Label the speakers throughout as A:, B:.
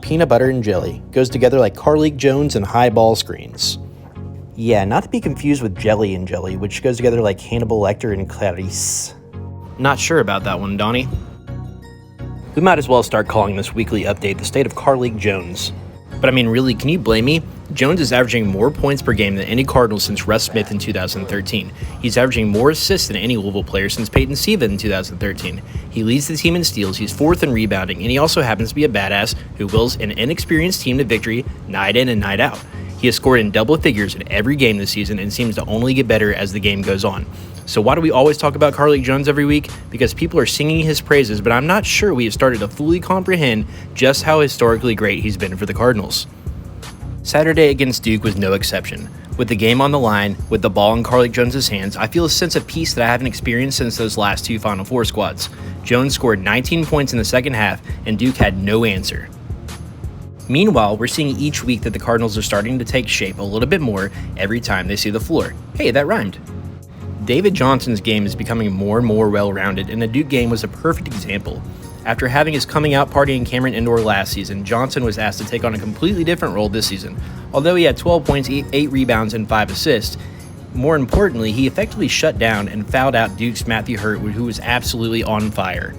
A: Peanut butter and jelly. Goes together like Carlik Jones and high ball screens. Yeah, not to be confused with jelly and jelly, which goes together like Hannibal Lecter and Clarice.
B: Not sure about that one, Donnie.
A: We might as well start calling this weekly update the state of Carlik Jones.
B: But I mean, really, can you blame me? Jones is averaging more points per game than any Cardinal since Russ Smith in 2013. He's averaging more assists than any Louisville player since Peyton Siva in 2013. He leads the team in steals, he's fourth in rebounding, and he also happens to be a badass who wills an inexperienced team to victory night in and night out. He has scored in double figures in every game this season and seems to only get better as the game goes on. So why do we always talk about Carlik Jones every week? Because people are singing his praises, but I'm not sure we have started to fully comprehend just how historically great he's been for the Cardinals. Saturday against Duke was no exception. With the game on the line, with the ball in Carlik Jones' hands, I feel a sense of peace that I haven't experienced since those last two Final Four squads. Jones scored 19 points in the second half, and Duke had no answer. Meanwhile, we're seeing each week that the Cardinals are starting to take shape a little bit more every time they see the floor. Hey, that rhymed. David Johnson's game is becoming more and more well-rounded, and the Duke game was a perfect example. After having his coming out party in Cameron Indoor last season, Johnson was asked to take on a completely different role this season. Although he had 12 points, 8 rebounds, and 5 assists, more importantly, he effectively shut down and fouled out Duke's Matthew Hurt, who was absolutely on fire.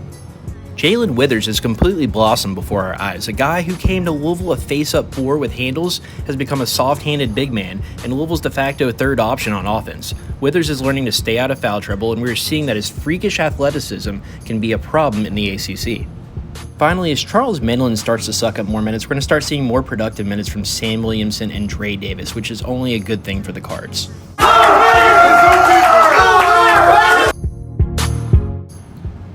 B: Jalen Withers has completely blossomed before our eyes. A guy who came to Louisville a face-up 4 with handles has become a soft-handed big man, and Louisville's de facto third option on offense. Withers is learning to stay out of foul trouble, and we're seeing that his freakish athleticism can be a problem in the ACC. Finally, as Charles Menlin starts to suck up more minutes, we're going to start seeing more productive minutes from Sam Williamson and Dre Davis, which is only a good thing for the Cards.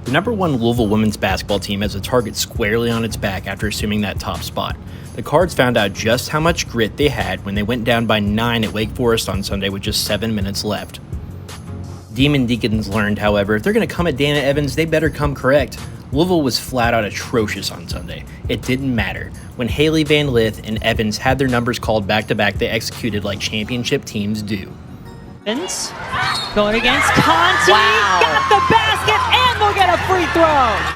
B: The number 1 Louisville women's basketball team has a target squarely on its back after assuming that top spot. The Cards found out just how much grit they had when they went down by 9 at Wake Forest on Sunday with just 7 minutes left. Demon Deacons learned, however, if they're going to come at Dana Evans, they better come correct. Louisville was flat out atrocious on Sunday. It didn't matter. When Haley Van Lith and Evans had their numbers called back-to-back, they executed like championship teams do.
C: Evans going against Conti.
D: Wow.
C: Got the basket and they'll get a free throw.